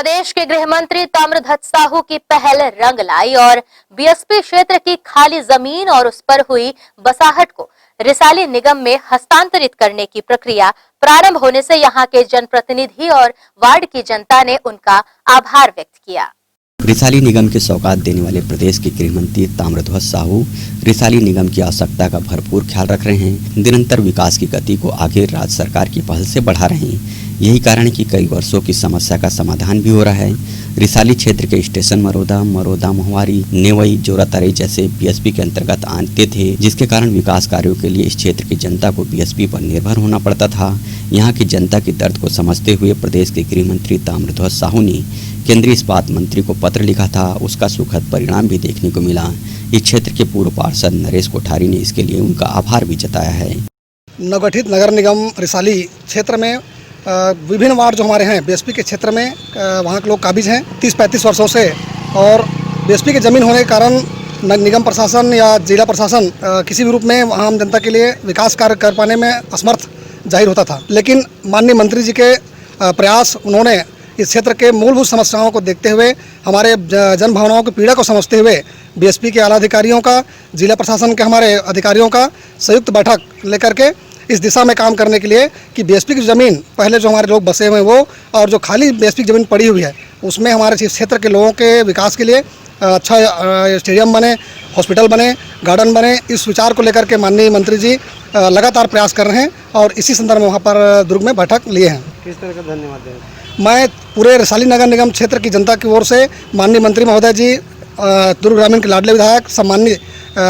प्रदेश के गृह मंत्री ताम्रध्वज साहू की पहल रंग लाई और बीएसपी क्षेत्र की खाली जमीन और उस पर हुई बसाहट को रिसाली निगम में हस्तांतरित करने की प्रक्रिया प्रारंभ होने से यहां के जनप्रतिनिधि और वार्ड की जनता ने उनका आभार व्यक्त किया। रिसाली निगम की सौगात देने वाले प्रदेश के गृह मंत्री ताम्रध्वज साहू रिसाली निगम की आवश्यकता का भरपूर ख्याल रख रहे हैं। निरंतर विकास की गति को आगे राज्य सरकार की पहल से बढ़ा रहे हैं। यही कारण है कि कई वर्षों की समस्या का समाधान भी हो रहा है। रिसाली क्षेत्र के स्टेशन मरोदा मोहवारी, नेवई, जोरातरई जैसे बीएसपी के अंतर्गत आते थे, जिसके कारण विकास कार्यों के लिए इस क्षेत्र की जनता को बीएसपी पर निर्भर होना पड़ता था। यहाँ की जनता की दर्द को समझते हुए प्रदेश के गृह मंत्री ताम्रध्वज साहू ने केंद्रीय इस्पात मंत्री को पत्र लिखा था। उसका सुखद परिणाम भी देखने को मिला। इस क्षेत्र के पूर्व पार्षद नरेश कोठारी ने इसके लिए उनका आभार भी जताया है। नवगठित नगर निगम रिसाली क्षेत्र में विभिन्न वार्ड जो हमारे हैं बीएसपी के क्षेत्र में वहाँ के लोग काबिज हैं 30-35 वर्षों से, और बीएसपी की ज़मीन होने के कारण निगम प्रशासन या जिला प्रशासन किसी भी रूप में आम जनता के लिए विकास कार्य कर पाने में असमर्थ जाहिर होता था। लेकिन माननीय मंत्री जी के प्रयास, उन्होंने इस क्षेत्र के मूलभूत समस्याओं को देखते हुए, हमारे जन भावनाओं की पीड़ा को समझते हुए बीएसपी के आला अधिकारियों का, जिला प्रशासन के हमारे अधिकारियों का संयुक्त बैठक लेकर के इस दिशा में काम करने के लिए कि बीएसपी की ज़मीन, पहले जो हमारे लोग बसे हुए हैं वो, और जो खाली बीएसपी की ज़मीन पड़ी हुई है उसमें हमारे इस क्षेत्र के लोगों के विकास के लिए अच्छा स्टेडियम बने, हॉस्पिटल बने, गार्डन बने। इस विचार को लेकर के माननीय मंत्री जी लगातार प्रयास कर रहे हैं और इसी संदर्भ में वहाँ पर दुर्ग में बैठक लिए हैं। किस तरह का धन्यवाद दें? मैं पूरे रिसाली नगर निगम क्षेत्र की जनता की ओर से माननीय मंत्री महोदय जी, दुर्ग ग्रामीण के लाडले विधायक सम्माननीय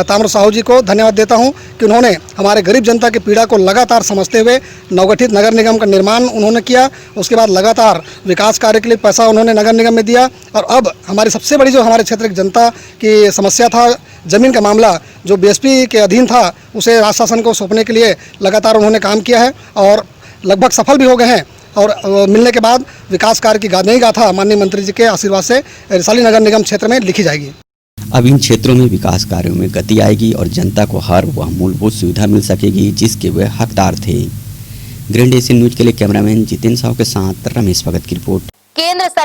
ताम्र साहू जी को धन्यवाद देता हूं कि उन्होंने हमारे गरीब जनता की पीड़ा को लगातार समझते हुए नवगठित नगर निगम का निर्माण उन्होंने किया। उसके बाद लगातार विकास कार्य के लिए पैसा उन्होंने नगर निगम में दिया, और अब हमारी सबसे बड़ी जो हमारे क्षेत्र की जनता की समस्या था, ज़मीन का मामला जो बीएसपी के अधीन था, उसे राज्य शासन को सौंपने के लिए लगातार उन्होंने काम किया है और लगभग सफल भी हो गए हैं। और मिलने के बाद विकास कार्य की नई गाथा माननीय मंत्री जी के आशीर्वाद से रिसाली नगर निगम क्षेत्र में लिखी जाएगी। अब इन क्षेत्रों में विकास कार्यों में गति आएगी और जनता को हर वह मूलभूत सुविधा मिल सकेगी जिसके वे हकदार थे। ग्रैंड एशियन न्यूज के लिए कैमरामैन जितेंद्र साहू के साथ रमेश भगत की रिपोर्ट। केंद्र